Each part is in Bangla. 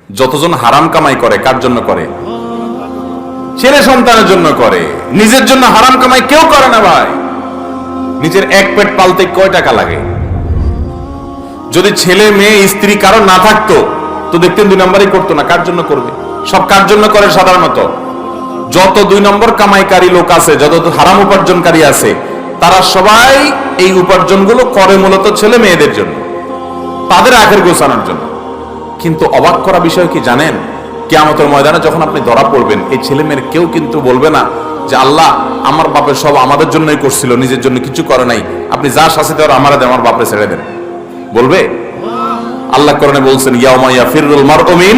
যতজন হারাম কামাই করে কার জন্য করে? ছেলে সন্তানের জন্য করে। নিজের জন্য হারাম কামাই কেউ করে না ভাই। নিজের এক পেট পালতে কয় টাকা লাগে? যদি ছেলে মেয়ে স্ত্রী কারো না থাকতো তো দেখতেন 2 নম্বরই করতো না। কার জন্য করবে? সব কার জন্য করে? সাধারণত যত 2 নম্বর কামাইকারী লোক আছে, যত হারাম উপার্জনকারী আছে, তারা সবাই এই উপার্জনগুলো করে মূলত ছেলে মেয়েদের জন্য, তাদের আখের গোছানোর জন্য। কিন্তু অবাক করা বিষয় কি জানেন? কিয়ামতের ময়দানে যখন আপনি ধরা পড়বেন, এই ছেলে মেয়ের কেউ কিন্তু বলবে না যে আল্লাহ আমার বাপের সব আমাদের জন্যই করছিল, নিজের জন্য কিছু করে নাই, আপনি যা শাস্তি দেওয়ার আমারে দেন, আমার বাপরে ছেড়ে দেন। বলবে? আল্লাহ কোরআনে বলছেন ইয়াউমা ইয়াফিরুল মারউ মিন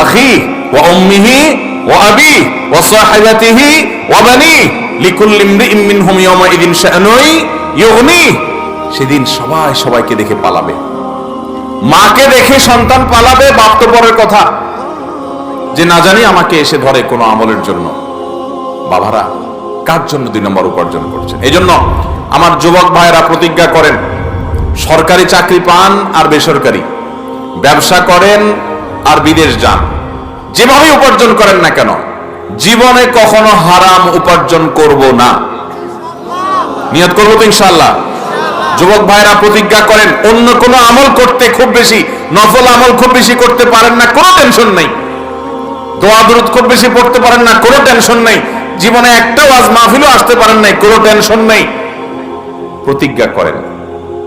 আখিহি ওয়া উম্মিহি ওয়া আবিহি ওয়া সাহিবাতিহি ওয়া বানিহি লিকুল্লি ইমরিইন মিনহুম ইয়াউমা ইযিন শাআনুন ইউগনিহি। সেদিন সবাই সবাইকে দেখে পালাবে। মাকে দেখে সন্তান পালাবে, বাপ তো পরের কথা, যে না জানি আমাকে এসে ধরে কোনো আমলের জন্য। বাবারা, কার জন্য 2 নম্বর উপার্জন করছেন? এই জন্য আমার যুবক ভাইয়েরা প্রতিজ্ঞা করেন, সরকারি চাকরি পান আর বেসরকারি, ব্যবসা করেন আর বিদেশ যান, যেভাবে উপার্জন করেন না কেন, জীবনে কখনো হারাম উপার্জন করব না। নিয়ত করবো তো ইনশাআল্লাহ। যুবক ভাইরা প্রতিজ্ঞা করেন, অন্য কোনো আমল করতে খুব বেশি, নফল আমল খুব বেশি করতে পারেন না, কোনো টেনশন নেই। দোয়া দুরূদ খুব বেশি পড়তে পারেন না, কোনো টেনশন নেই। জীবনে একটা ওয়াজ মাহফিলও আসতে পারেন নাই, কোনো টেনশন নেই। প্রতিজ্ঞা করেন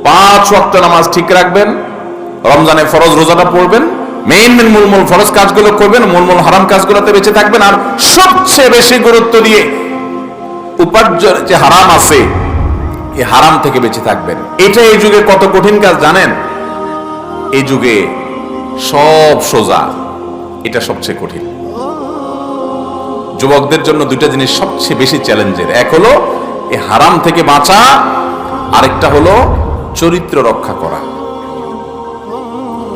5 ওয়াক্ত নামাজ ঠিক রাখবেন, রমজানে ফরজ রোজাটা পড়বেন, মেইন মূল ফরজ কাজগুলো করবেন, মূল হারাম কাজগুলোতে বেঁচে থাকবেন, আর সবচেয়ে বেশি গুরুত্ব দিয়ে উপার্জন যে হারাম আছে এই হারাম থেকে বেঁচে থাকবেন। এটা এই যুগে কত কঠিন কাজ জানেন? এই যুগে সব সোজা, এটা সবচেয়ে কঠিন। যুবকদের জন্য 2টা জিনিস সবচেয়ে বেশি চ্যালেঞ্জের। এক হলো এই হারাম থেকে বাঁচা, আরেকটা হলো চরিত্র রক্ষা করা,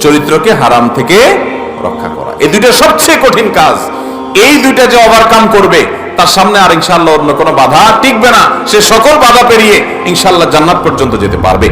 চরিত্রকে হারাম থেকে রক্ষা করা। এই 2টা সবচেয়ে কঠিন কাজ। এই 2টা যে ওভারকাম করবে, তার সামনে আর ইনশাআল্লাহ অন্য কোনো বাধা টিকবে না। সে সকল বাধা পেরিয়ে ইনশাআল্লাহ জান্নাত পর্যন্ত যেতে পারবে।